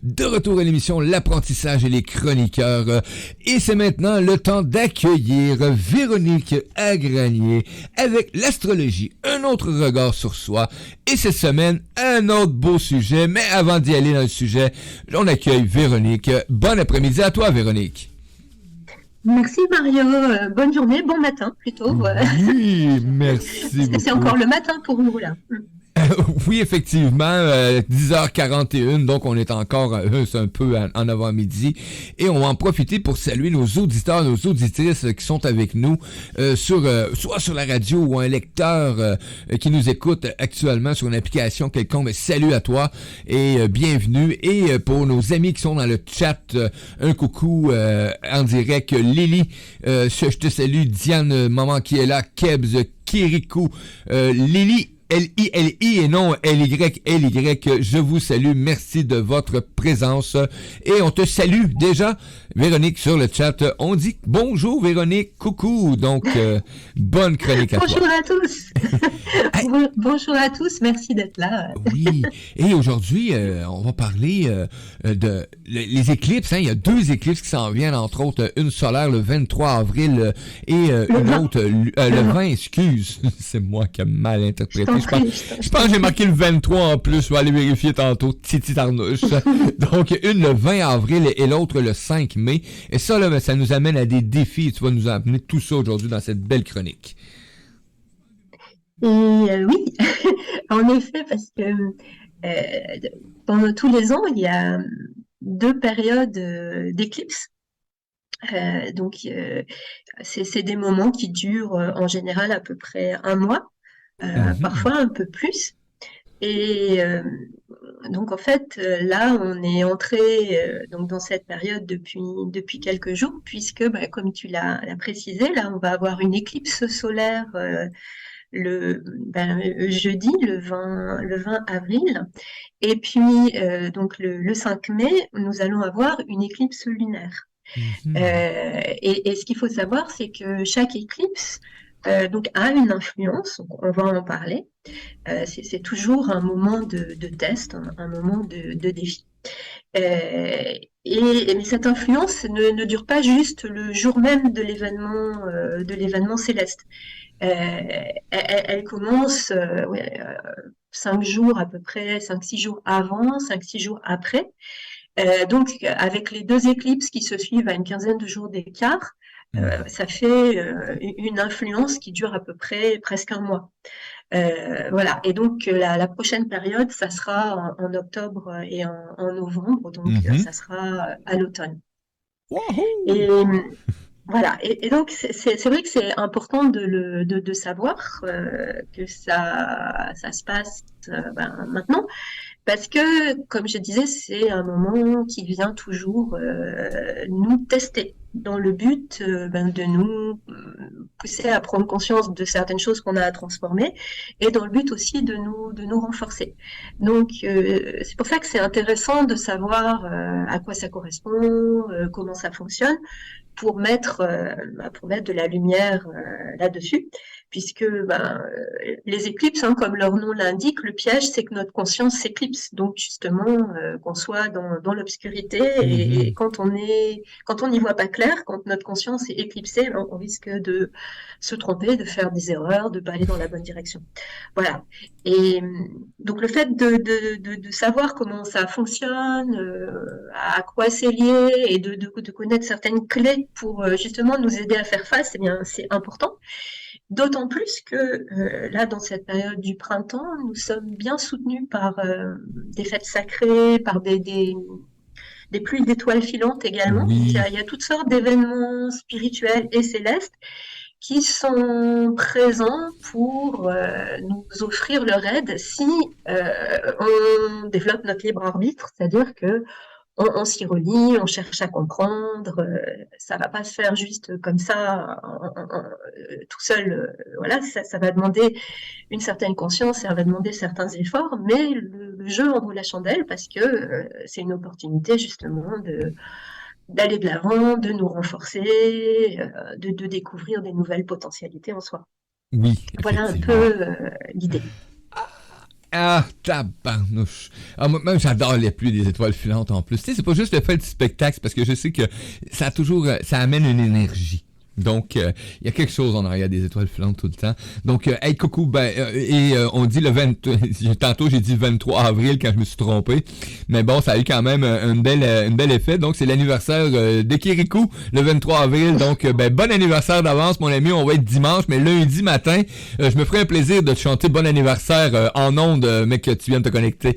de retour à l'émission L'apprentissage et les chroniqueurs. Et c'est maintenant le temps d'accueillir Véronique Agranier avec l'astrologie, un autre regard sur soi. Et cette semaine, un autre beau sujet. Mais avant d'y aller dans le sujet, on accueille Véronique. Bon après-midi à toi, Véronique. Merci Mario, bonne journée, bon matin plutôt. Oui, merci beaucoup. C'est encore le matin pour nous là. Oui, effectivement, 10h41, donc on est encore un peu en avant-midi. Et on va en profiter pour saluer nos auditeurs, nos auditrices qui sont avec nous, soit sur la radio ou un lecteur qui nous écoute actuellement sur une application quelconque. Mais salut à toi et bienvenue. Et pour nos amis qui sont dans le chat, un coucou en direct. Lily, je te salue. Diane, maman qui est là. Kebs, Kirikou, Lily, L-I-L-I et non L-Y-L-Y. Je vous salue. Merci de votre présence. Et on te salue déjà, Véronique, sur le chat. On dit bonjour, Véronique. Coucou. Donc, bonne chronique à toi. Bonjour à tous. Bonjour à tous. Merci d'être là. Oui. Et aujourd'hui, on va parler de les éclipses. Il y a 2 éclipses qui s'en viennent, entre autres, une solaire le 23 avril et une autre le 20, excuse. C'est moi qui ai mal interprété. Je pense que j'ai marqué le 23 en plus. Je vais aller vérifier tantôt. Titi Tarnouche. Donc, une le 20 avril et l'autre le 5 mai. Et ça, là, ça nous amène à des défis. Tu vas nous amener tout ça aujourd'hui dans cette belle chronique. Et oui, en effet, parce que pendant tous les ans, il y a 2 périodes d'éclipses. Donc, c'est des moments qui durent en général à peu près un mois. Parfois un peu plus. Et donc en fait, là, on est entré donc dans cette période depuis quelques jours, puisque, comme tu l'as précisé, là, on va avoir une éclipse solaire le jeudi, le 20 avril. Et puis, donc le 5 mai, nous allons avoir une éclipse lunaire. Et ce qu'il faut savoir, c'est que chaque éclipse donc a une influence, on va en parler. C'est toujours un moment de test, un moment de défi. Mais cette influence ne dure pas juste le jour même de l'événement céleste. Elle commence 5 jours à peu près, 5-6 jours avant, 5-6 jours après. Donc avec les 2 éclipses qui se suivent à une quinzaine de jours d'écart, ça fait une influence qui dure à peu près presque un mois. Voilà. Et donc la prochaine période, ça sera en octobre et en novembre, donc ça sera à l'automne. Et voilà. Et donc c'est vrai que c'est important de savoir que ça se passe maintenant. Parce que, comme je disais, c'est un moment qui vient toujours nous tester dans le but de nous pousser à prendre conscience de certaines choses qu'on a à transformer et dans le but aussi de nous renforcer. Donc, c'est pour ça que c'est intéressant de savoir à quoi ça correspond, comment ça fonctionne, pour mettre de la lumière là-dessus, puisque les éclipses, comme leur nom l'indique, le piège, c'est que notre conscience s'éclipse. Donc justement, qu'on soit dans l'obscurité et quand on n'y voit pas clair, quand notre conscience est éclipsée, on risque de se tromper, de faire des erreurs, de pas aller dans la bonne direction. Voilà. Et donc le fait de savoir comment ça fonctionne, à quoi c'est lié et de connaître certaines clés pour justement nous aider à faire face, eh bien c'est important. D'autant plus que là, dans cette période du printemps, nous sommes bien soutenus par des fêtes sacrées, par des pluies d'étoiles filantes également. Oui. Il y a toutes sortes d'événements spirituels et célestes qui sont présents pour nous offrir leur aide si on développe notre libre arbitre, c'est-à-dire que on s'y relie, on cherche à comprendre, ça va pas se faire juste comme ça, tout seul. Voilà, ça va demander une certaine conscience, ça va demander certains efforts, mais le jeu en vaut la chandelle parce que c'est une opportunité justement d'aller de l'avant, de nous renforcer, de découvrir des nouvelles potentialités en soi. Oui, voilà un peu l'idée. Ah, tabarnouche. Ah, moi, même, j'adore les pluies des étoiles filantes en plus. Tu sais, c'est pas juste le fait du spectacle, c'est parce que je sais que ça a toujours, ça amène une énergie. Donc, il y a quelque chose en arrière des étoiles filantes tout le temps. Donc, hey, coucou, on dit le 20, tantôt j'ai dit le 23 avril quand je me suis trompé. Mais bon, ça a eu quand même une belle effet. Donc, c'est l'anniversaire de Kirikou, le 23 avril. Donc, bon anniversaire d'avance, mon ami. On va être dimanche, mais lundi matin, je me ferai un plaisir de te chanter bon anniversaire en ondes, mec, que tu viens de te connecter.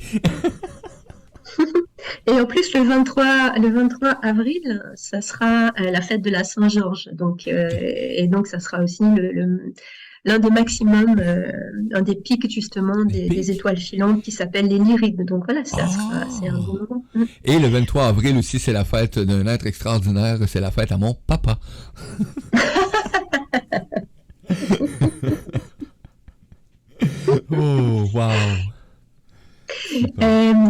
Et en plus, le 23 avril, ça sera la fête de la Saint-Georges. Donc, et donc, ça sera aussi l'un des maximums, un des pics justement des étoiles filantes qui s'appellent les Lyrides. Donc voilà, c'est un bon moment. Et le 23 avril aussi, c'est la fête d'un être extraordinaire. C'est la fête à mon papa. Oh, wow.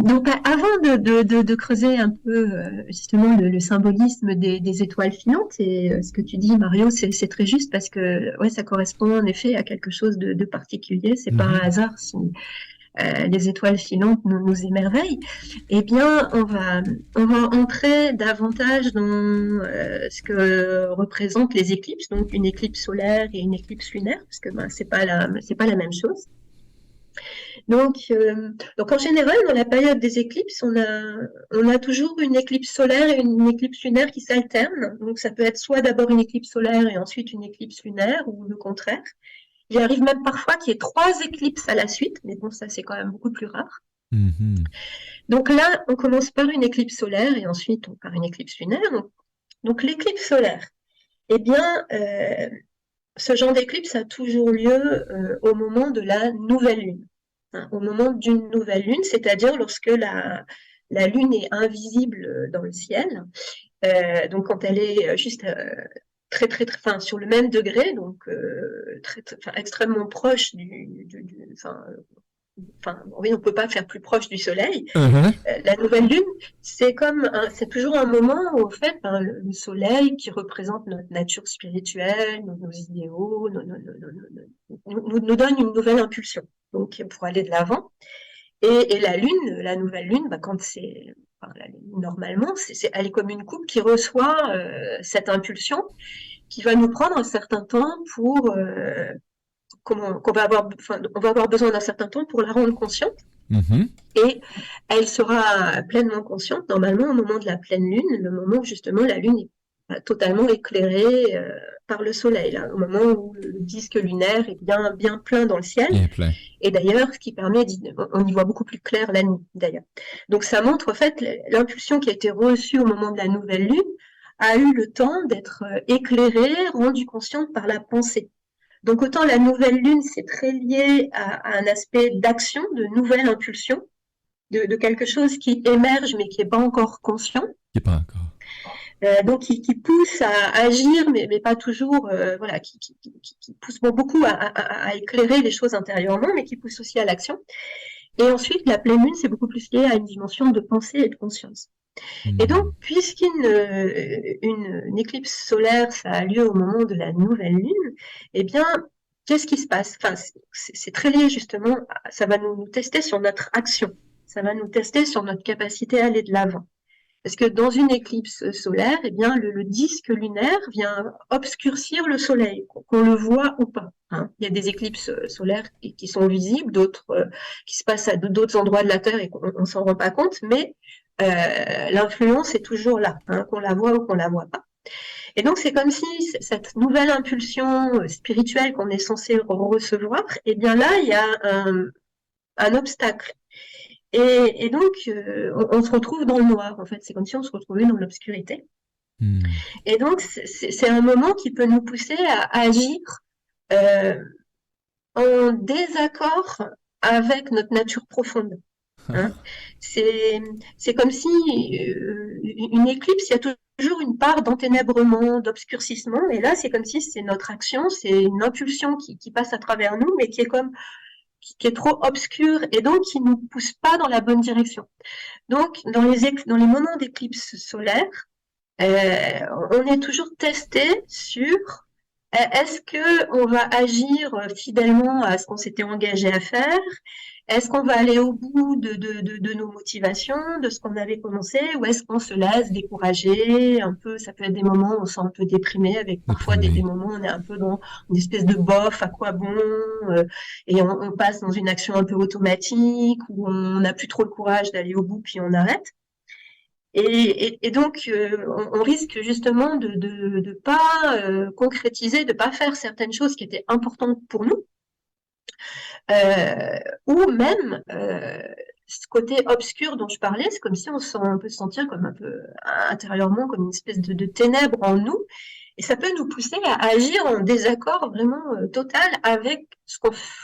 Donc, avant de creuser un peu justement le symbolisme des étoiles filantes, et ce que tu dis, Mario, c'est très juste parce que ouais, ça correspond en effet à quelque chose de particulier. C'est pas un hasard si les étoiles filantes nous émerveillent. Eh bien, on va entrer davantage dans ce que représentent les éclipses, donc une éclipse solaire et une éclipse lunaire, parce que c'est pas la même chose. Donc en général, dans la période des éclipses, on a toujours une éclipse solaire et une éclipse lunaire qui s'alternent. Donc ça peut être soit d'abord une éclipse solaire et ensuite une éclipse lunaire, ou le contraire. Il arrive même parfois qu'il y ait 3 éclipses à la suite, mais bon, ça c'est quand même beaucoup plus rare. Mm-hmm. Donc là, on commence par une éclipse solaire et ensuite par une éclipse lunaire. Donc l'éclipse solaire, eh bien, ce genre d'éclipse a toujours lieu au moment de la nouvelle lune. Au moment d'une nouvelle lune, c'est-à-dire lorsque la lune est invisible dans le ciel, donc quand elle est juste très, sur le même degré, donc extrêmement proche oui, on peut pas faire plus proche du soleil. La nouvelle lune, c'est toujours un moment où, en fait, le soleil qui représente notre nature spirituelle, nos idéaux, nous donne une nouvelle impulsion, donc pour aller de l'avant. Et la nouvelle lune, quand normalement, elle est comme une coupe qui reçoit cette impulsion, qui va nous prendre un certain temps pour on va avoir besoin d'un certain temps pour la rendre consciente. Mm-hmm. Et elle sera pleinement consciente normalement au moment de la pleine lune, le moment où justement la lune est totalement éclairée par le soleil, là, au moment où le disque lunaire est bien plein dans le ciel. Bien plein. Et d'ailleurs, ce qui permet, on y voit beaucoup plus clair la nuit d'ailleurs. Donc ça montre en fait l'impulsion qui a été reçue au moment de la nouvelle lune a eu le temps d'être éclairée, rendue consciente par la pensée. Donc autant la nouvelle lune, c'est très lié à un aspect d'action, de nouvelle impulsion, de quelque chose qui émerge mais qui n'est pas encore conscient. Qui n'est pas encore. Donc qui pousse à agir, mais pas toujours, qui pousse beaucoup à éclairer les choses intérieurement, mais qui pousse aussi à l'action. Et ensuite, la pleine lune, c'est beaucoup plus lié à une dimension de pensée et de conscience. Et donc, puisqu'une éclipse solaire, ça a lieu au moment de la nouvelle lune, eh bien, qu'est-ce qui se passe? Enfin, c'est très lié justement, ça va nous tester sur notre action, ça va nous tester sur notre capacité à aller de l'avant. Parce que dans une éclipse solaire, eh bien, le disque lunaire vient obscurcir le soleil, qu'on le voit ou pas. Hein. Il y a des éclipses solaires qui sont visibles, d'autres qui se passent à d'autres endroits de la Terre et qu'on ne s'en rend pas compte, mais l'influence est toujours là, hein, qu'on la voit ou qu'on la voit pas. Et donc c'est comme si cette nouvelle impulsion spirituelle qu'on est censé recevoir, eh bien là il y a un obstacle. Et donc on se retrouve dans le noir en fait. C'est comme si on se retrouvait dans l'obscurité. Et donc c'est un moment qui peut nous pousser à agir en désaccord avec notre nature profonde. Hein. C'est comme si une éclipse, il y a toujours une part d'enténèbrement, d'obscurcissement, et là c'est comme si c'est notre action, c'est une impulsion qui passe à travers nous, mais qui est trop obscure et donc qui nous pousse pas dans la bonne direction. Donc dans les moments d'éclipse solaire, on est toujours testé sur Est-ce que on va agir fidèlement à ce qu'on s'était engagé à faire? Est-ce qu'on va aller au bout de nos motivations, de ce qu'on avait commencé, ou est-ce qu'on se laisse décourager un peu? Ça peut être des moments où on se sent un peu déprimé, avec parfois des Déprimé. moments où on est un peu dans une espèce de bof, à quoi bon, et on passe dans une action un peu automatique, où on n'a plus trop le courage d'aller au bout, puis on arrête. Et donc, on risque justement de pas concrétiser, de pas faire certaines choses qui étaient importantes pour nous, ou même ce côté obscur dont je parlais, c'est comme si on peut se sentir comme un peu intérieurement comme une espèce de ténèbres en nous, et ça peut nous pousser à agir en désaccord vraiment total avec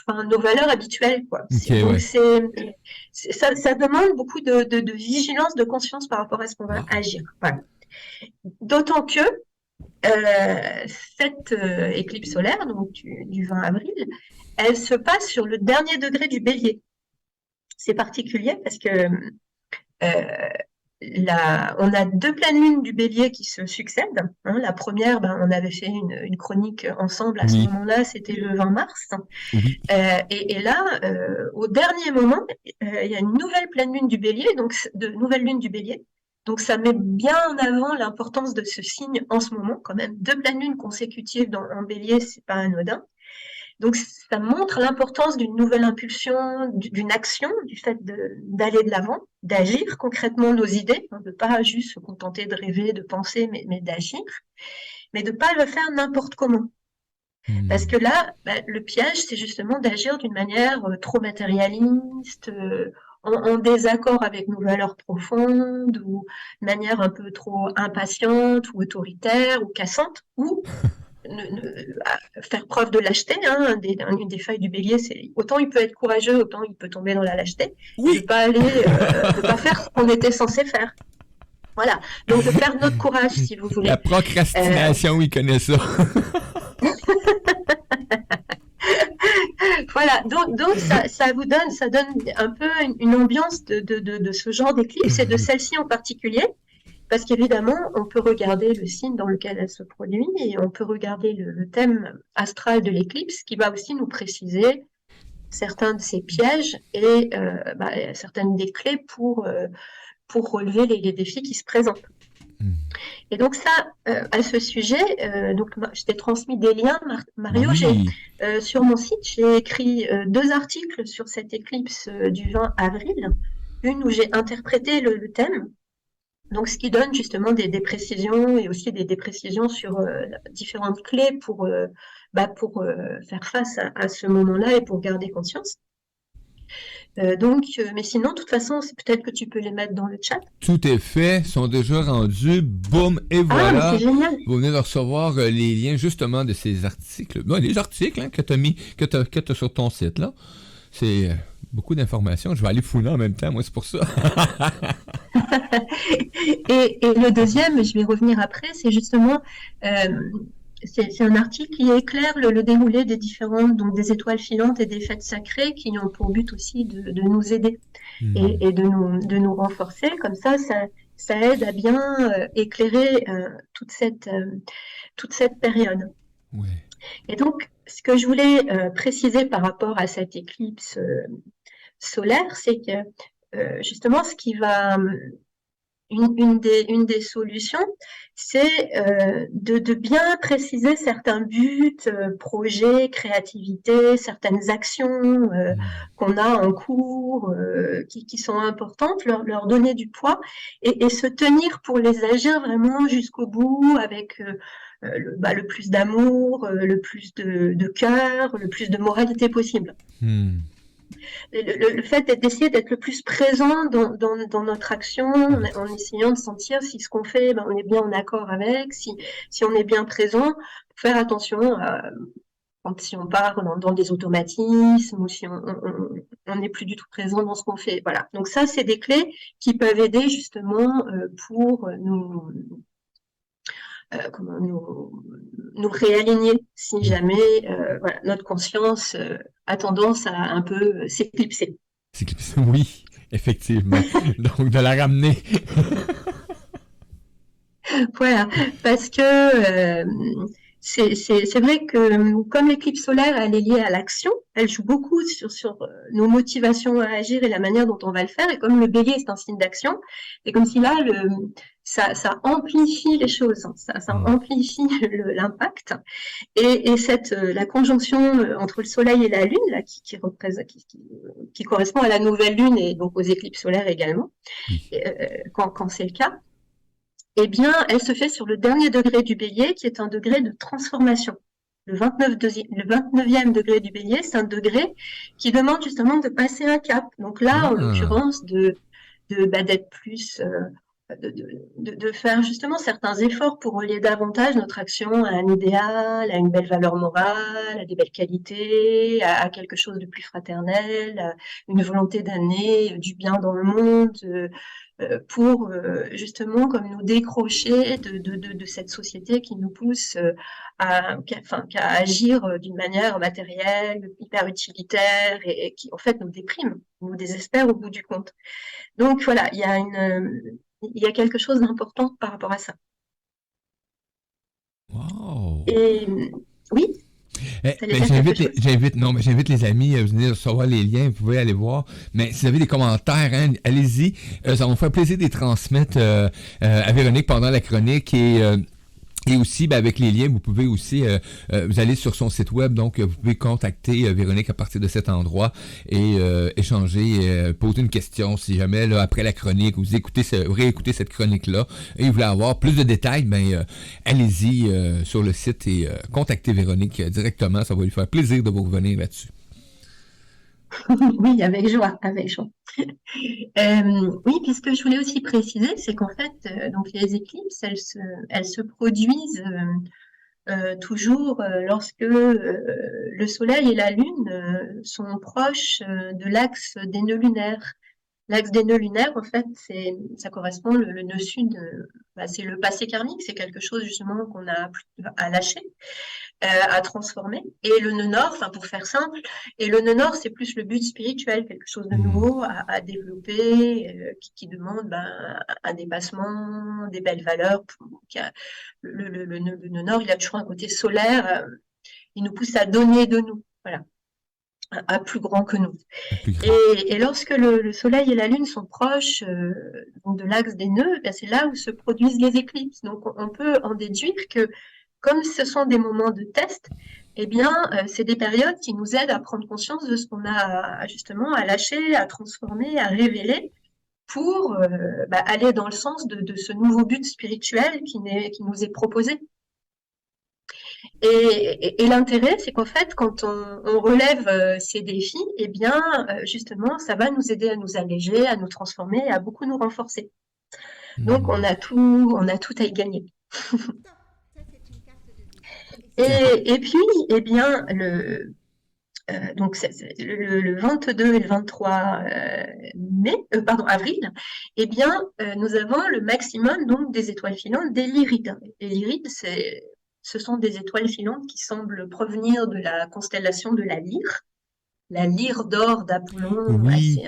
enfin, nos valeurs habituelles, quoi. Ok, Donc ouais. ça demande beaucoup de vigilance, de conscience par rapport à ce qu'on va Wow. agir. Voilà. D'autant que cette éclipse solaire, donc du 20 avril, elle se passe sur le dernier degré du bélier. C'est particulier parce que on a deux pleines lunes du bélier qui se succèdent. Hein. La première, on avait fait une chronique ensemble à ce Oui, moment-là, c'était le 20 mars. oui. Et là, au dernier moment, il y a une nouvelle pleine lune du bélier, donc de nouvelle lune du bélier. Donc ça met bien en avant l'importance de ce signe en ce moment, quand même. Deux pleines lunes consécutives en bélier, c'est pas anodin. Donc ça montre l'importance d'une nouvelle impulsion, d'une action, du fait d'aller de l'avant, d'agir concrètement nos idées, hein, de pas juste se contenter de rêver, de penser, mais d'agir, mais de pas le faire n'importe comment. Parce Hmm. que là, le piège, c'est justement d'agir d'une manière trop matérialiste, en désaccord avec nos valeurs profondes, ou de manière un peu trop impatiente, ou autoritaire, ou cassante, ou faire preuve de lâcheté. Hein, une des failles du bélier, c'est autant il peut être courageux, autant il peut tomber dans la lâcheté, et Oui! de pas faire ce qu'on était censé faire. Voilà. Donc de perdre notre courage, si vous La voulez. Euh, procrastination, il connaît ça. Voilà, donc ça vous donne, ça donne un peu une ambiance de ce genre d'éclipse et de celle-ci en particulier, parce qu'évidemment, on peut regarder le signe dans lequel elle se produit et on peut regarder le thème astral de l'éclipse qui va aussi nous préciser certains de ces pièges et certaines des clés pour relever les défis qui se présentent. Et donc ça, à ce sujet, je t'ai transmis des liens, Mario. Oui. Sur mon site, j'ai écrit deux articles sur cette éclipse du 20 avril. Une où j'ai interprété le thème, donc ce qui donne justement des précisions et aussi des précisions sur différentes clés pour faire face à ce moment-là et pour garder conscience. Mais sinon, de toute façon, c'est peut-être que tu peux les mettre dans le chat. Tout est fait, sont déjà rendus, boum, et Ah, mais c'est voilà. génial. Vous venez de recevoir les liens justement de ces articles. Ouais, les articles hein, que tu as mis, que t'as sur ton site là. C'est beaucoup d'informations. Je vais aller fouiller en même temps, moi, c'est pour ça. Et le deuxième, je vais revenir après, c'est justement, euh, c'est un article qui éclaire le déroulé des différentes, donc des étoiles filantes et des fêtes sacrées qui ont pour but aussi de nous aider et de nous renforcer. Comme ça aide à bien éclairer toute cette période. Ouais. Et donc, ce que je voulais préciser par rapport à cette éclipse solaire, c'est que justement, une des solutions, c'est de bien préciser certains buts, projets, créativité, certaines actions qu'on a en cours, qui sont importantes, leur donner du poids et se tenir pour les agir vraiment jusqu'au bout avec le plus d'amour, le plus de cœur, le plus de moralité possible. Hmm. Le fait d'essayer d'être le plus présent dans notre action, en essayant de sentir si ce qu'on fait, on est bien en accord avec, si on est bien présent, faire attention si on part dans des automatismes ou si on n'est plus du tout présent dans ce qu'on fait. Voilà. Donc ça, c'est des clés qui peuvent aider justement pour nous réaligner si jamais voilà, notre conscience a tendance à un peu s'éclipser. Oui, effectivement. Donc, de la ramener. Voilà, parce que c'est vrai que comme l'éclipse solaire, elle est liée à l'action, elle joue beaucoup sur nos motivations à agir et la manière dont on va le faire. Et comme le bélier, c'est un signe d'action, c'est comme si là, ça amplifie les choses, ça amplifie l'impact. Et la conjonction entre le soleil et la lune, là, qui correspond à la nouvelle lune et donc aux éclipses solaires également, quand c'est le cas, eh bien, elle se fait sur le dernier degré du bélier, qui est un degré de transformation. Le 29e degré du bélier, c'est un degré qui demande justement de passer un cap. Donc là, en l'occurrence, d'être plus, de faire justement certains efforts pour relier davantage notre action à un idéal, à une belle valeur morale, à des belles qualités, à quelque chose de plus fraternel, à une volonté d'amener du bien dans le monde, pour justement comme nous décrocher de cette société qui nous pousse qu'à agir d'une manière matérielle, hyper utilitaire et qui en fait nous déprime, nous désespère au bout du compte. Donc voilà, il y a quelque chose d'important par rapport à ça. Wow. Et oui. J'invite les amis à venir recevoir les liens, vous pouvez aller voir. Mais si vous avez des commentaires, hein, allez-y. Ça va me faire plaisir de les transmettre à Véronique pendant la chronique et aussi, avec les liens, vous pouvez aussi, vous allez sur son site web, donc vous pouvez contacter Véronique à partir de cet endroit et échanger, poser une question si jamais, là, après la chronique, vous réécoutez cette chronique-là et vous voulez avoir plus de détails, allez-y sur le site et contactez Véronique directement, ça va lui faire plaisir de vous revenir là-dessus. Oui, avec joie, avec joie. Oui, puis ce que je voulais aussi préciser, c'est qu'en fait, donc les éclipses, elles se produisent toujours lorsque le Soleil et la Lune sont proches de l'axe des nœuds lunaires. L'axe des nœuds lunaires, en fait, ça correspond le nœud sud, c'est le passé karmique, c'est quelque chose justement qu'on a à lâcher, à transformer. Et le nœud nord, enfin pour faire simple, et le nœud nord, c'est plus le but spirituel, quelque chose de nouveau à développer, qui demande un dépassement, des belles valeurs. Le nœud nord, il a toujours un côté solaire, il nous pousse à donner de nous, voilà, à plus grand que nous. Et lorsque le Soleil et la Lune sont proches de l'axe des nœuds, c'est là où se produisent les éclipses. Donc on peut en déduire que comme ce sont des moments de test, eh bien, c'est des périodes qui nous aident à prendre conscience de ce qu'on a justement à lâcher, à transformer, à révéler pour aller dans le sens de ce nouveau but spirituel qui nous est proposé. Et l'intérêt, c'est qu'en fait, quand on relève ces défis, eh bien, justement, ça va nous aider à nous alléger, à nous transformer, à beaucoup nous renforcer. Donc, on a tout à y gagner. Et puis, eh bien, donc le 22 et le 23 avril, eh bien, nous avons le maximum donc des étoiles filantes des Lyrides. Les Lyrides, ce sont des étoiles filantes qui semblent provenir de la constellation de la lyre d'or d'Apollon. Oui.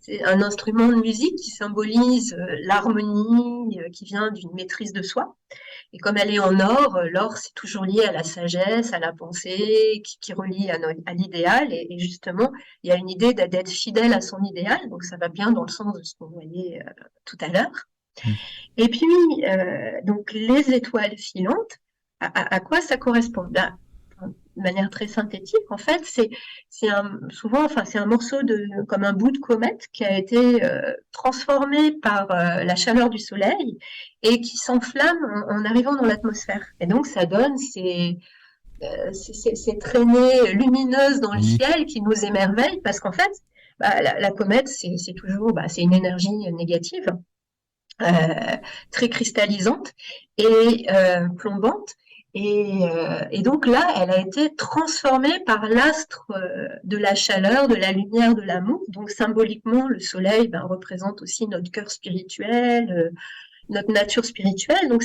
C'est un instrument de musique qui symbolise l'harmonie, qui vient d'une maîtrise de soi. Et comme elle est en or, l'or, c'est toujours lié à la sagesse, à la pensée, qui relie à l'idéal. Et justement, il y a une idée d'être fidèle à son idéal. Donc, ça va bien dans le sens de ce qu'on voyait tout à l'heure. Et puis, donc, les étoiles filantes, à quoi ça correspond? De manière très synthétique, en fait, c'est un morceau comme un bout de comète qui a été transformé par la chaleur du soleil et qui s'enflamme en arrivant dans l'atmosphère. Et donc, ça donne ces traînées lumineuses dans le ciel qui nous émerveillent parce qu'en fait, la comète, c'est toujours c'est une énergie négative, très cristallisante et plombante. Et donc là, elle a été transformée par l'astre de la chaleur, de la lumière, de l'amour. Donc symboliquement, le soleil représente aussi notre cœur spirituel, notre nature spirituelle. Donc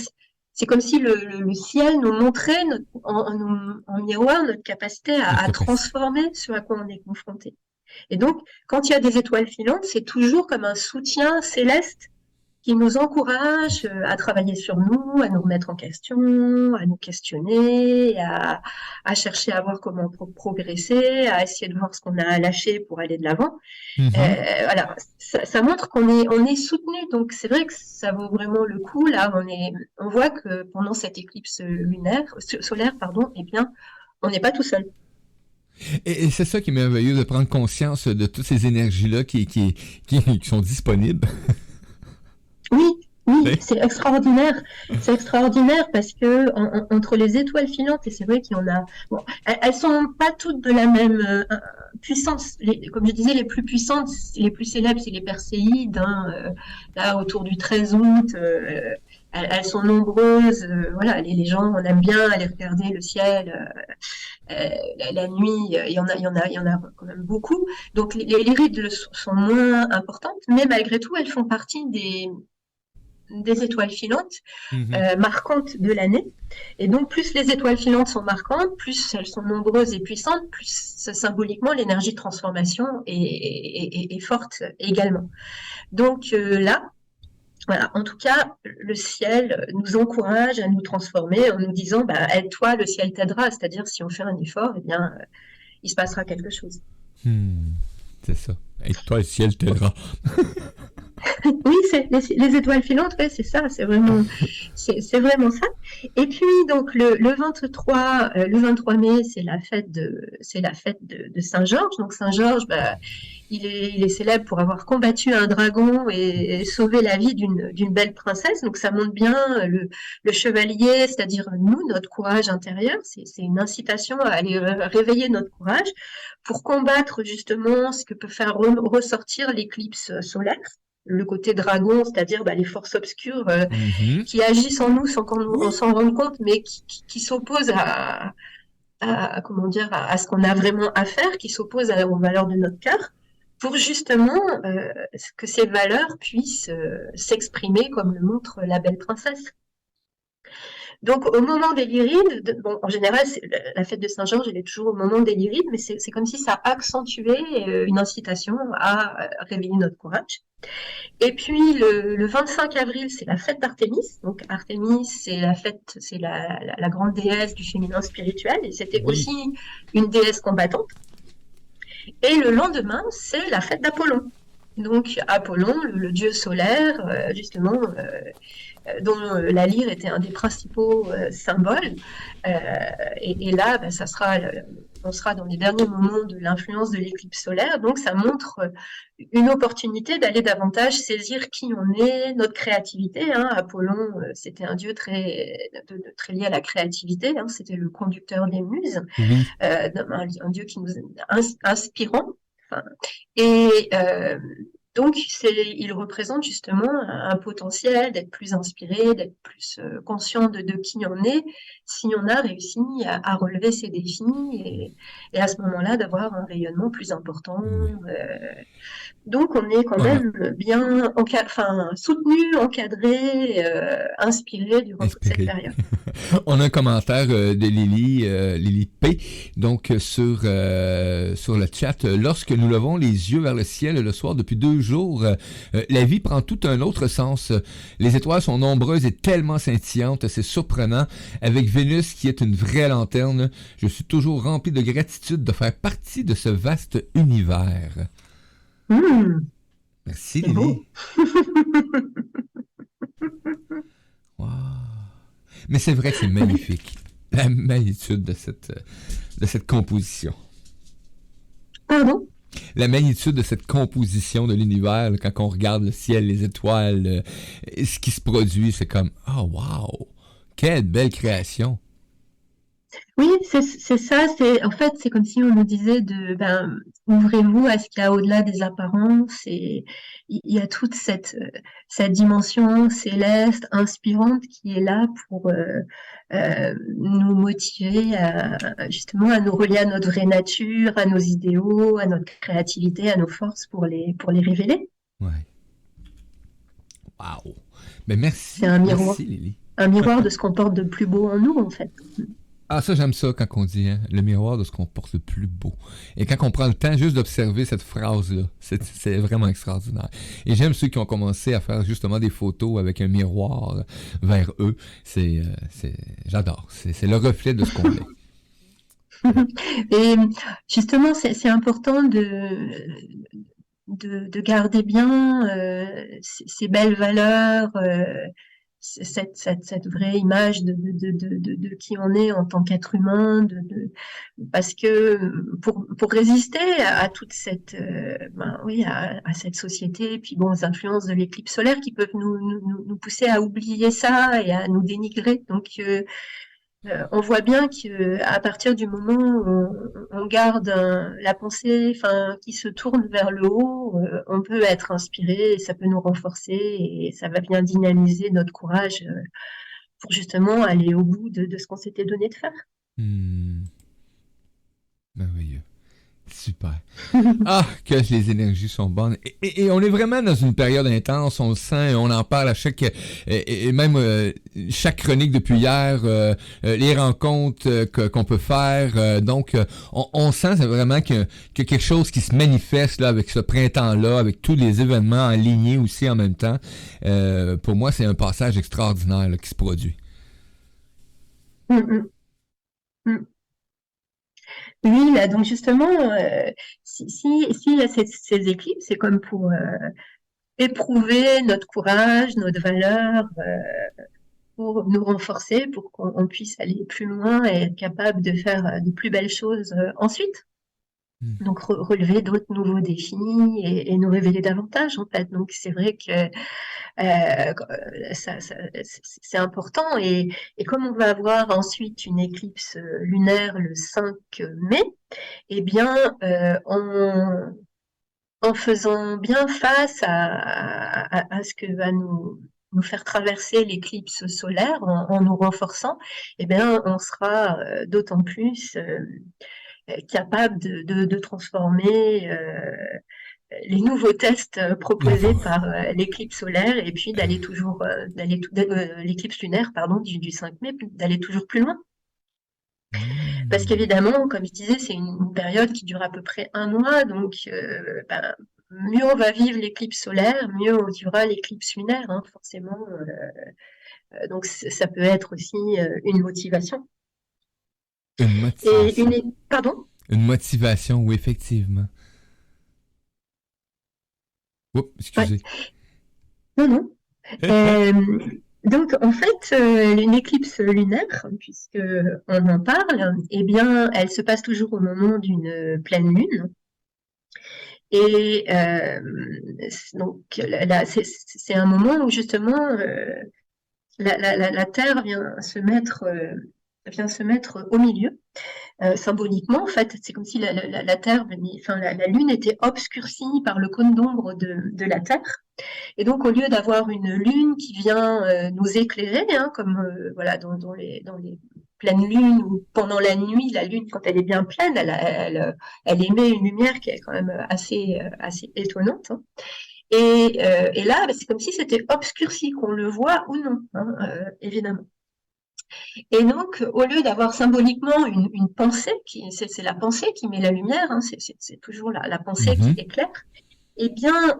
c'est comme si le ciel nous montrait en miroir notre capacité à transformer ce à quoi on est confronté. Et donc, quand il y a des étoiles filantes, c'est toujours comme un soutien céleste qui nous encourage à travailler sur nous, à nous remettre en question, à nous questionner, à chercher à voir comment progresser, à essayer de voir ce qu'on a lâché pour aller de l'avant. Mhm. Voilà, ça montre on est soutenu, donc c'est vrai que ça vaut vraiment le coup. Là, on voit que pendant cette éclipse solaire, pardon, eh bien, on n'est pas tout seul. Et c'est ça qui est merveilleux, de prendre conscience de toutes ces énergies-là qui sont disponibles. Oui, oui, Ben, c'est extraordinaire. C'est extraordinaire parce que entre les étoiles filantes, et c'est vrai qu'il y en a, bon, elles sont pas toutes de la même puissance. Comme je disais, les plus puissantes, les plus célèbres, c'est les Perséides, hein, là, autour du 13 août. Elles sont nombreuses. Voilà, les gens, on aime bien aller regarder le ciel la nuit. Il y en a quand même beaucoup. Donc, les rides sont moins importantes, mais malgré tout, elles font partie des étoiles filantes mhm. marquantes de l'année. Et donc, plus les étoiles filantes sont marquantes, plus elles sont nombreuses et puissantes, plus symboliquement l'énergie de transformation est forte également. Donc là, voilà, en tout cas, le ciel nous encourage à nous transformer en nous disant, bah, aide-toi, le ciel t'aidera. C'est-à-dire, si on fait un effort, eh bien, il se passera quelque chose. Hmm, c'est ça. Et toi, le ciel t'aidera. Oui, c'est les étoiles filantes, ouais, c'est ça, c'est vraiment ça. Et puis donc le 23 mai, c'est la fête de Saint-Georges. Donc Saint-Georges, bah, il est célèbre pour avoir combattu un dragon et sauvé la vie d'une belle princesse. Donc ça montre bien le chevalier, c'est-à-dire nous, notre courage intérieur. C'est une incitation à aller réveiller notre courage pour combattre justement ce que peut faire ressortir l'éclipse solaire, le côté dragon, c'est-à-dire bah, les forces obscures Mhm. qui agissent en nous sans qu'on Oui. s'en rende compte, mais qui s'opposent comment dire, à ce qu'on a vraiment à faire, qui s'opposent aux valeurs de notre cœur, pour justement que ces valeurs puissent s'exprimer comme le montre la belle princesse. Donc, au moment des Lyrides, bon, en général, la fête de Saint-Georges, elle est toujours au moment des Lyrides, mais c'est comme si ça accentuait une incitation à réveiller notre courage. Et puis le 25 avril, c'est la fête d'Artémis. Donc Artémis, c'est la grande déesse du féminin spirituel, et c'était aussi Oui. une déesse combattante. Et le lendemain, c'est la fête d'Apollon. Donc Apollon, le dieu solaire, justement, dont la lyre était un des principaux symboles. Euh, et là, bah, on sera dans les derniers moments de l'influence de l'éclipse solaire. Donc, ça montre une opportunité d'aller davantage saisir qui on est, notre créativité. Hein. Apollon, c'était un dieu très lié à la créativité. Hein. C'était le conducteur des muses, Oui. un dieu qui nous inspirant. Enfin, et donc, il représente justement un potentiel d'être plus inspiré, d'être plus conscient de qui on est, si on a réussi à relever ces défis et à ce moment-là d'avoir un rayonnement plus important. Oui. Donc, on est quand On a même bien soutenu, encadré, inspiré durant toute cette inspiré. période. On a un commentaire de Lily P. Donc sur le chat, lorsque nous levons les yeux vers le ciel le soir depuis 2 jours, la vie prend tout un autre sens. Les étoiles sont nombreuses et tellement scintillantes, c'est surprenant. Avec Vénus qui est une vraie lanterne, je suis toujours rempli de gratitude de faire partie de ce vaste univers. Merci C'est beau. Lily. Wow. Mais c'est vrai que c'est magnifique. La magnitude de cette composition. Pardon? La magnitude de cette composition de l'univers, là, quand on regarde le ciel, les étoiles, ce qui se produit, c'est comme oh wow, quelle belle création. Oui, c'est ça. En fait, c'est comme si on nous disait ouvrez-vous à ce qu'il y a au-delà des apparences. Et il y a toute cette dimension céleste, inspirante qui est là pour nous motiver justement à nous relier à notre vraie nature, à nos idéaux, à notre créativité, à nos forces pour les révéler. Ouais. Wow. Ben C'est merci, un miroir, merci Lily. un miroir de ce qu'on porte de plus beau en nous, en fait. Ah, ça, j'aime ça quand on dit, hein, le miroir de ce qu'on porte le plus beau. Et quand on prend le temps juste d'observer cette phrase-là, c'est vraiment extraordinaire. Et j'aime ceux qui ont commencé à faire justement des photos avec un miroir vers eux. J'adore. C'est le reflet de ce qu'on est. Et justement, c'est important de garder bien ces belles valeurs, cette vraie image de qui on est en tant qu'être humain, parce que pour résister à toute cette, oui, à cette société, et puis bon, aux influences de l'éclipse solaire qui peuvent nous pousser à oublier ça et à nous dénigrer. Donc, on voit bien qu'à partir du moment où on garde la pensée, enfin, qui se tourne vers le haut, on peut être inspiré et ça peut nous renforcer et ça va bien dynamiser notre courage pour justement aller au bout de ce qu'on s'était donné de faire. Merveilleux. Super. Ah, que les énergies sont bonnes. Et on est vraiment dans une période intense, on le sent, on en parle à chaque... Et même chaque chronique depuis hier, les rencontres qu'on peut faire. Donc, on sent vraiment qu'il y a quelque chose qui se manifeste là avec ce printemps-là, avec tous les événements alignés aussi en même temps. Pour moi, c'est un passage extraordinaire là, qui se produit. Mm, mm, mm. Oui, là, donc justement, s'il y a ces éclipses, c'est comme pour éprouver notre courage, notre valeur, pour nous renforcer, pour qu'on puisse aller plus loin et être capable de faire de plus belles choses ensuite. Donc relever d'autres nouveaux défis et nous révéler davantage en fait. Donc c'est vrai que c'est important et comme on va avoir ensuite une éclipse lunaire le 5 mai, eh bien en faisant bien face à ce que va nous faire traverser l'éclipse solaire en nous renforçant, eh bien on sera d'autant plus capable de transformer les nouveaux tests proposés par l'éclipse solaire et puis d'aller toujours l'éclipse lunaire pardon du 5 mai d'aller toujours plus loin parce qu'évidemment comme je disais c'est une période qui dure à peu près un mois donc mieux on va vivre l'éclipse solaire mieux on vivra l'éclipse lunaire hein, forcément donc ça peut être aussi une motivation Une et motivation. pardon. Une motivation, oui, effectivement. Oups, Ouais. excusez. Non, non. Donc, en fait, une éclipse lunaire, puisque on en parle, eh bien, elle se passe toujours au moment d'une pleine lune. Et donc, là, c'est un moment où justement la Terre vient se mettre au milieu. Symboliquement, en fait, c'est comme si la Terre, enfin, la Lune était obscurcie par le cône d'ombre de la Terre. Et donc, au lieu d'avoir une lune qui vient nous éclairer, hein, comme voilà, dans les pleines lunes ou pendant la nuit, la lune, quand elle est bien pleine, elle émet une lumière qui est quand même assez étonnante. Hein. Et là, bah, c'est comme si c'était obscurci, qu'on le voit ou non, hein, évidemment. Et donc, au lieu d'avoir symboliquement une pensée, c'est la pensée qui met la lumière, hein, c'est toujours la pensée qui Mhm. éclaire, eh bien,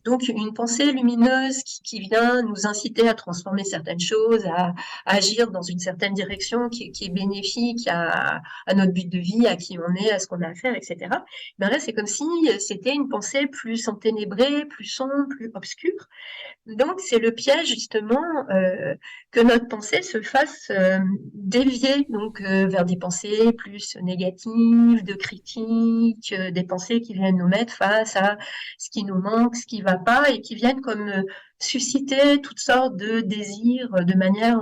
donc une pensée lumineuse qui vient nous inciter à transformer certaines choses, à agir dans une certaine direction qui est bénéfique à notre but de vie, à qui on est, à ce qu'on a à faire, etc. Ben là, c'est comme si c'était une pensée plus enténébrée, plus sombre, plus obscure. Donc, c'est le piège justement que notre pensée se fasse dévier donc vers des pensées plus négatives, de critiques, des pensées qui viennent nous mettre face à ce qui nous manque, ce qui va pas, et qui viennent comme susciter toutes sortes de désirs de manière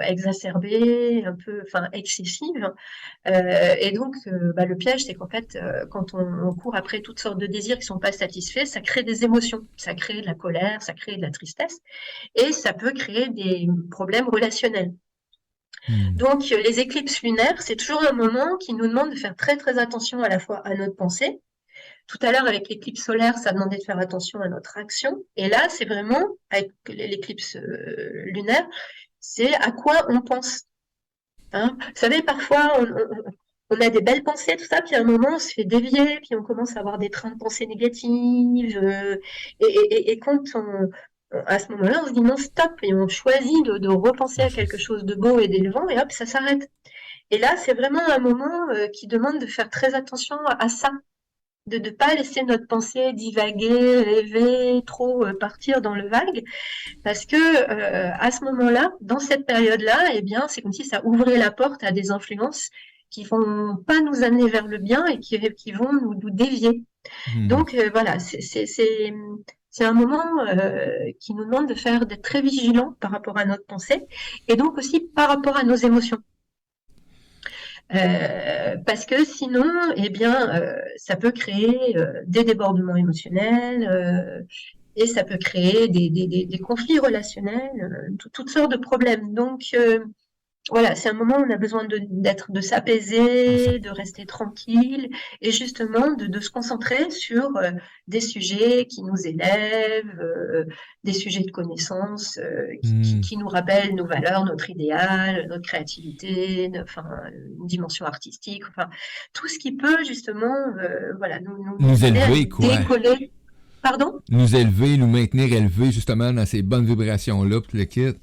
exacerbée, un peu, enfin excessive. Et donc, le piège, c'est qu'en fait, quand on court après toutes sortes de désirs qui sont pas satisfaits, ça crée des émotions, ça crée de la colère, ça crée de la tristesse, et ça peut créer des problèmes relationnels. Hmm. Donc, les éclipses lunaires, c'est toujours un moment qui nous demande de faire très très attention à la fois à notre pensée. Tout à l'heure, avec l'éclipse solaire, ça demandait de faire attention à notre action. Et là, c'est vraiment, avec l'éclipse lunaire, c'est à quoi on pense. Hein. Vous savez, parfois, on a des belles pensées, tout ça, puis à un moment, on se fait dévier, puis on commence à avoir des trains de pensées négatives. Et quand à ce moment-là, on se dit non, stop, et on choisit de repenser On à quelque choisit. chose de beau et d'élevant, et hop, ça s'arrête. Et là, c'est vraiment un moment qui demande de faire très attention à ça, de ne pas laisser notre pensée divaguer, rêver, trop partir dans le vague, parce que à ce moment-là, dans cette période-là, eh bien, c'est comme si ça ouvrait la porte à des influences qui vont pas nous amener vers le bien et qui vont nous dévier. Hmm. Donc voilà, c'est un moment qui nous demande d'être très vigilants par rapport à notre pensée et donc aussi par rapport à nos émotions. Parce que sinon, eh bien, ça peut créer des débordements émotionnels et ça peut créer des conflits relationnels, toutes sortes de problèmes. Donc, voilà, c'est un moment où on a besoin de s'apaiser, de rester tranquille et justement de se concentrer sur des sujets qui nous élèvent, des sujets de connaissance Hmm. qui nous rappellent nos valeurs, notre idéal, notre créativité, enfin, une dimension artistique, enfin, tout ce qui peut justement voilà, Nous nous aider à élever, nous quoi. décoller. Pardon? Nous élever, nous maintenir élevés, justement, dans ces bonnes vibrations-là, puis le kit.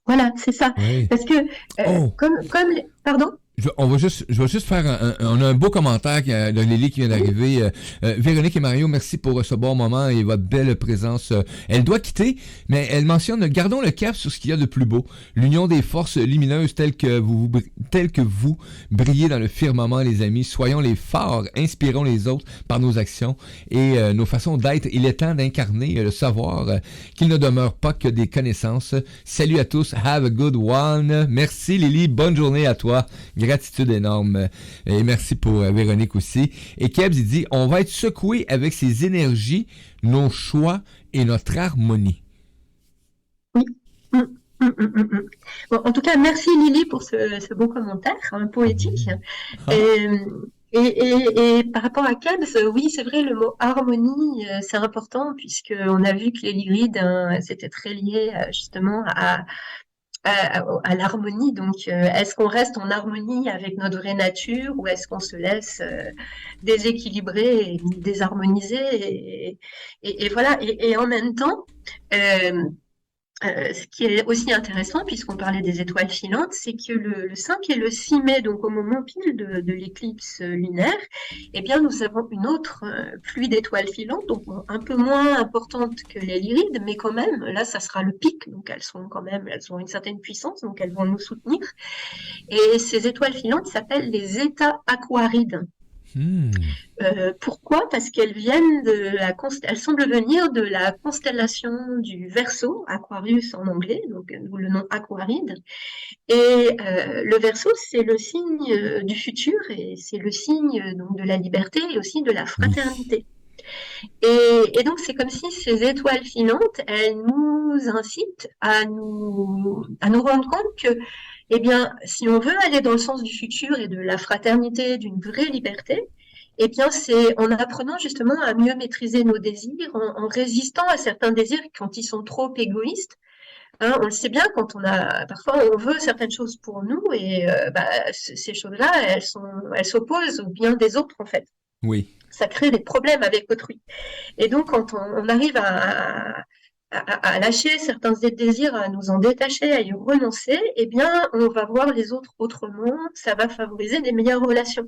Voilà, c'est ça. Oui. Parce que Oh! pardon? Je vais juste faire on a un beau commentaire de Lily qui vient Oui, d'arriver. Véronique et Mario, merci pour ce bon moment et votre belle présence. Elle doit quitter, mais elle mentionne, gardons le cap sur ce qu'il y a de plus beau. L'union des forces lumineuses telles que vous brillez dans le firmament, les amis. Soyons les phares, inspirons les autres par nos actions et nos façons d'être. Il est temps d'incarner le savoir qu'il ne demeure pas que des connaissances. Salut à tous, have a good one. Merci Lily, bonne journée à toi. Gratitude énorme. Et merci pour Véronique aussi. Et Kebs, il dit, on va être secoué avec ses énergies, nos choix et notre harmonie. oui. Mm, mm, mm, mm, mm. Bon, en tout cas, merci Lily pour ce beau commentaire poétique. Oui. Ah. Et, et par rapport à Kebs, oui, c'est vrai, le mot harmonie, c'est important puisqu'on a vu que les lyrides, hein, c'était très lié justement à l'harmonie. Donc, est-ce qu'on reste en harmonie avec notre vraie nature ou est-ce qu'on se laisse déséquilibrer et désharmoniser et voilà. Et en même temps, euh, ce qui est aussi intéressant, puisqu'on parlait des étoiles filantes, c'est que le 5 et le 6 mai, donc au moment pile de l'éclipse lunaire, eh bien, nous avons une autre pluie d'étoiles filantes, donc un peu moins importante que les lyrides, mais quand même, là, ça sera le pic, donc elles ont une certaine puissance, donc elles vont nous soutenir. Et ces étoiles filantes s'appellent les états aquarides. Hmm. Pourquoi? Parce qu'elles viennent elles semblent venir de la constellation du Verseau, Aquarius en anglais, donc d'où le nom Aquaride. Et le Verseau, c'est le signe du futur et c'est le signe donc de la liberté et aussi de la Oui. fraternité. Et donc c'est comme si ces étoiles filantes, elles nous incitent à nous rendre compte que, eh bien, si on veut aller dans le sens du futur et de la fraternité, d'une vraie liberté, eh bien, c'est en apprenant justement à mieux maîtriser nos désirs, en résistant à certains désirs quand ils sont trop égoïstes. Hein, on le sait bien quand parfois on veut certaines choses pour nous et bah, ces choses-là, elles s'opposent au bien des autres en fait. Oui. Ça crée des problèmes avec autrui. Et donc, quand on arrive à lâcher certains désirs, à nous en détacher, à y renoncer, eh bien, on va voir les autres autrement, ça va favoriser des meilleures relations.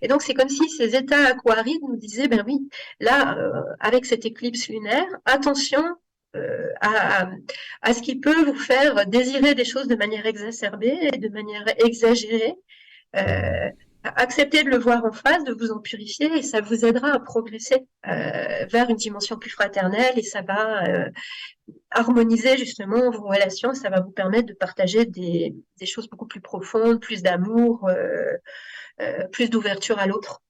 Et donc, c'est comme si ces états aquarides nous disaient, ben oui, là, avec cette éclipse lunaire, attention à ce qui peut vous faire désirer des choses de manière exacerbée et de manière exagérée. Euh, Acceptez de le voir en face, de vous en purifier et ça vous aidera à progresser vers une dimension plus fraternelle et ça va harmoniser justement vos relations, ça va vous permettre de partager des choses beaucoup plus profondes, plus d'amour, plus d'ouverture à l'autre.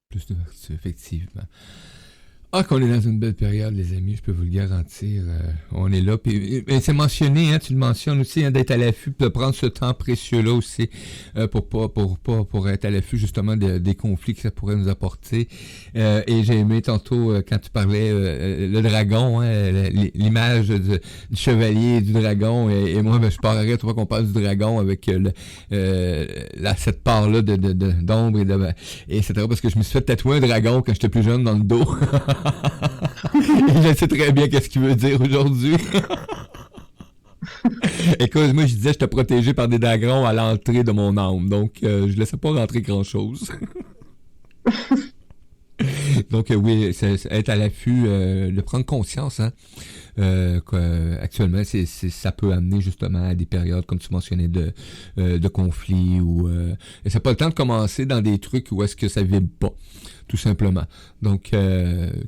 Plus de vertu, effectivement. Ah, qu'on est dans une belle période, les amis, je peux vous le garantir. On est là. Puis, c'est mentionné, hein, tu le mentionnes aussi, hein, d'être à l'affût, de prendre ce temps précieux-là aussi pour être à l'affût justement des conflits que ça pourrait nous apporter. Et j'ai aimé tantôt quand tu parlais le dragon, hein, l'image du chevalier et du dragon. Et moi, ben, je parlerais, tu vois, qu'on parle du dragon avec cette part-là d'ombre et etc. Parce que je me suis fait tatouer un dragon quand j'étais plus jeune dans le dos. Je sais très bien qu'est-ce qu'il veut dire aujourd'hui. Écoute, moi je disais j'étais protégé par des dragons à l'entrée de mon âme, donc je laissais pas rentrer grand-chose. Donc oui, c'est être à l'affût, de prendre conscience, hein, actuellement, ça peut amener justement à des périodes, comme tu mentionnais, de conflits ou et c'est pas le temps de commencer dans des trucs où est-ce que ça vibre pas, tout simplement. Donc,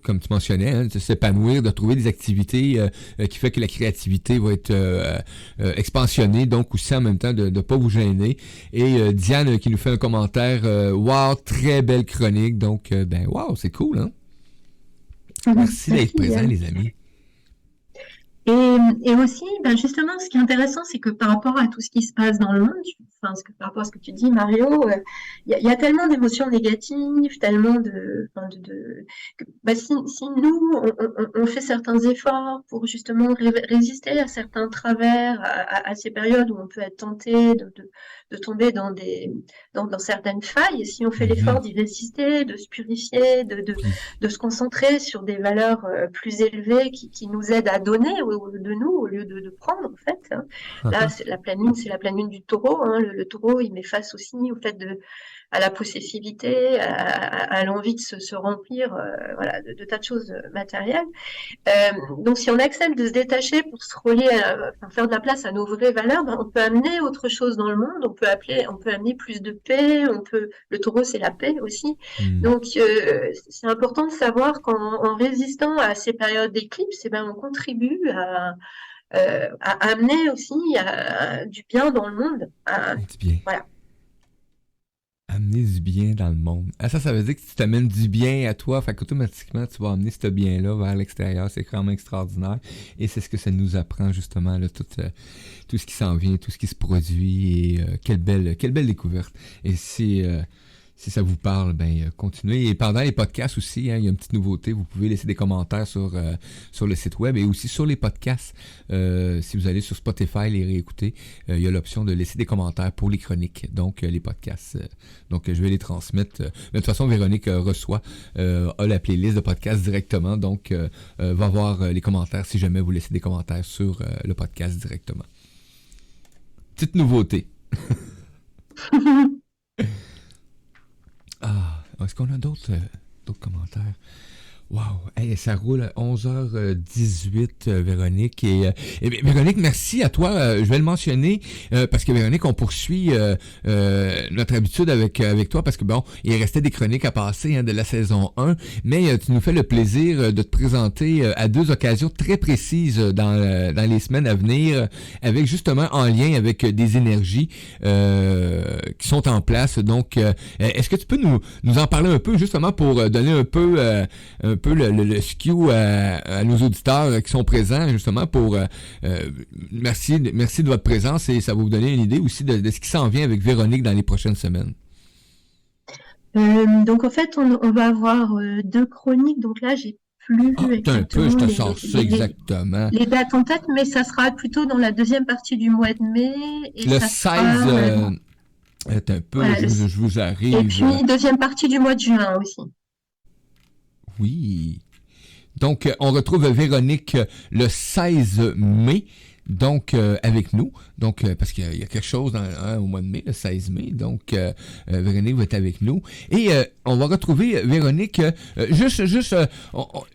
comme tu mentionnais, hein, de s'épanouir, de trouver des activités qui fait que la créativité va être expansionnée, donc aussi en même temps de pas vous gêner. Et Diane qui nous fait un commentaire, wow, très belle chronique, donc ben wow, c'est cool, hein? Merci d'être présent, les amis. Et aussi, ben justement, ce qui est intéressant, c'est que par rapport à tout ce qui se passe dans le monde, par rapport à ce que tu dis, Mario, y a tellement d'émotions négatives, tellement si nous, on fait certains efforts pour justement résister à certains travers, à ces périodes où on peut être tenté de tomber dans certaines failles, si on fait l'effort d'y résister, de se purifier, de se concentrer sur des valeurs plus élevées qui nous aident à donner de nous au lieu de prendre, en fait. Hein. Là, c'est la pleine lune du taureau. Hein. Le taureau, il met face aussi au fait à la possessivité, à l'envie de se remplir voilà, de tas de choses matérielles. Donc, si on accepte de se détacher pour se relier, faire de la place à nos vraies valeurs, ben, on peut amener autre chose dans le monde. On peut amener plus de paix. Le taureau, c'est la paix aussi. Donc, c'est important de savoir qu'en résistant à ces périodes d'éclipse, eh ben, on contribue à amener aussi du bien dans le monde. Du bien. Voilà. Amener du bien dans le monde. Ah, ça veut dire que tu t'amènes du bien à toi, fait qu'automatiquement, tu vas amener ce bien-là vers l'extérieur. C'est vraiment extraordinaire. Et c'est ce que ça nous apprend, justement, là, tout ce qui s'en vient, tout ce qui se produit. Et quelle belle découverte. Et si ça vous parle, ben continuez. Et pendant les podcasts aussi, hein, il y a une petite nouveauté. Vous pouvez laisser des commentaires sur le site web et aussi sur les podcasts. Si vous allez sur Spotify les réécouter, il y a l'option de laisser des commentaires pour les chroniques. Donc les podcasts. Donc je vais les transmettre. Mais de toute façon, Véronique reçoit a la playlist de podcasts directement. Donc va voir les commentaires si jamais vous laissez des commentaires sur le podcast directement. Petite nouveauté. Ah, est-ce qu'on a d'autres commentaires? Wow, hey, ça roule à 11h18, Véronique. Et Véronique, merci à toi. Je vais le mentionner parce que Véronique, on poursuit notre habitude avec toi parce que bon, il restait des chroniques à passer hein, de la saison 1, mais tu nous fais le plaisir de te présenter à 2 occasions très précises dans les semaines à venir, avec justement en lien avec des énergies qui sont en place. Donc, est-ce que tu peux nous en parler un peu justement pour donner un peu le skew à nos auditeurs qui sont présents justement pour merci de votre présence et ça va vous donner une idée aussi de ce qui s'en vient avec Véronique dans les prochaines semaines. Donc en fait on va avoir 2 chroniques, donc là j'ai plus exactement je te sors ça exactement. Les dates en tête, mais ça sera plutôt dans la deuxième partie du mois de mai. Et le ça 16 sera, est un peu, voilà, je vous arrive. Et puis deuxième partie du mois de juin aussi. Oui. Donc, on retrouve Véronique le 16 mai. Donc, avec nous. Donc, parce qu'il y a quelque chose au mois de mai, le 16 mai. Donc, Véronique va être avec nous. Et on va retrouver Véronique.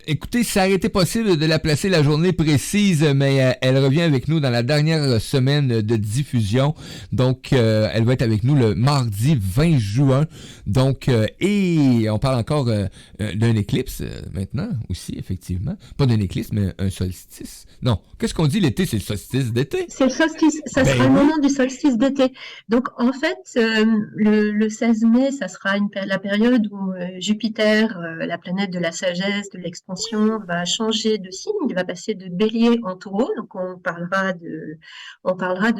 Écoutez, ça aurait été possible de la placer la journée précise, mais elle revient avec nous dans la dernière semaine de diffusion. Donc, elle va être avec nous le mardi 20 juin. Donc, et on parle encore d'un éclipse maintenant aussi, effectivement. Pas d'un éclipse, mais un solstice. Non, qu'est-ce qu'on dit l'été, c'est le solstice. solstice d'été. C'est le solstice, ça Ben sera le oui. moment du solstice d'été. Donc en fait, le 16 mai, ça sera la période où Jupiter, la planète de la sagesse, de l'expansion, va changer de signe. Il va passer de Bélier en Taureau. Donc on parlera de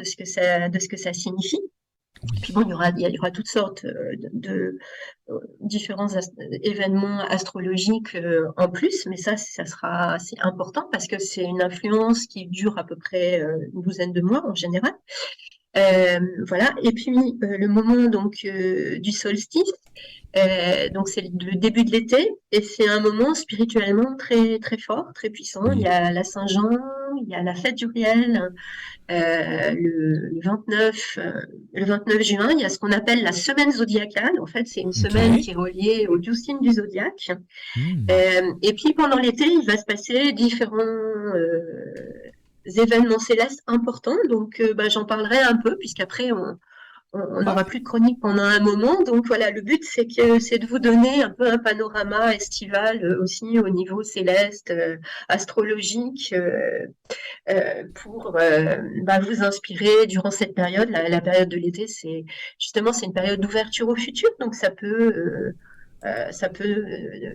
ce que ça signifie. Oui. Puis bon, il y aura toutes sortes différents événements astrologiques en plus, mais c'est important parce que c'est une influence qui dure à peu près une douzaine de mois en général. Voilà. Et puis le moment donc du solstice, donc c'est le début de l'été et c'est un moment spirituellement très très fort, très puissant. Il Oui. y a la Saint-Jean, il y a la fête d'Uriel. Le 29 juin, il y a ce qu'on appelle la semaine zodiacale. En fait, c'est une semaine qui OK. est reliée au 12 signes du zodiaque. Hmm. Et puis pendant l'été, il va se passer différents événements célestes importants. Donc, j'en parlerai un peu, puisqu'après, on Ah, n'aura plus de chronique pendant un moment. Donc voilà, le but, c'est de vous donner un peu un panorama estival aussi au niveau céleste, astrologique, pour vous inspirer durant cette période. La période de l'été, c'est une période d'ouverture au futur, donc ça peut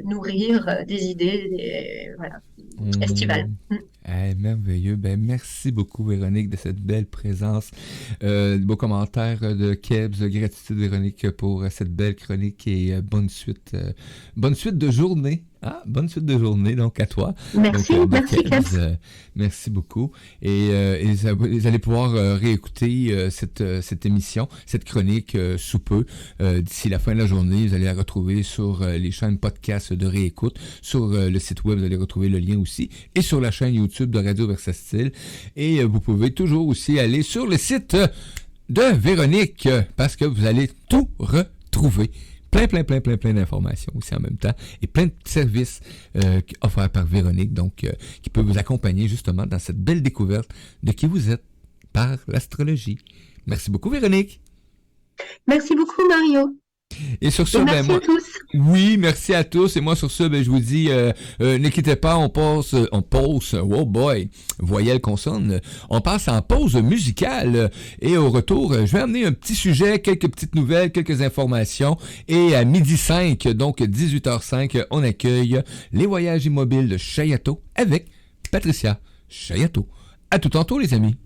nourrir des idées, voilà, estivales. hmm. Merveilleux. Ben, merci beaucoup, Véronique, de cette belle présence. Beaux commentaires de Kebs. Gratitude, Véronique, pour cette belle chronique et bonne suite de journée. Ah, bonne suite de journée, donc, à toi. Merci, Donc, merci Kebs. merci beaucoup. Et vous allez pouvoir réécouter cette émission, cette chronique sous peu. D'ici la fin de la journée, vous allez la retrouver sur les chaînes podcast de réécoute. Sur le site web, vous allez retrouver le lien aussi. Et sur la chaîne YouTube de Radio Versatile. Et vous pouvez toujours aussi aller sur le site de Véronique parce que vous allez tout retrouver. Plein d'informations aussi en même temps et plein de services offerts par Véronique, donc qui peut vous accompagner justement dans cette belle découverte de qui vous êtes par l'astrologie. Merci beaucoup, Véronique. Merci beaucoup Mario. Et sur ce, Et merci à tous. oui, merci à tous. Et moi, sur ce, je vous dis, ne quittez pas, on pause, oh boy, voyelle consonne, on passe en pause musicale. Et au retour, je vais amener un petit sujet, quelques petites nouvelles, quelques informations. Et à 12h05, donc 18h05, on accueille les voyages immobiles de Chayato avec Patricia Chayato. À tout tantôt, les amis.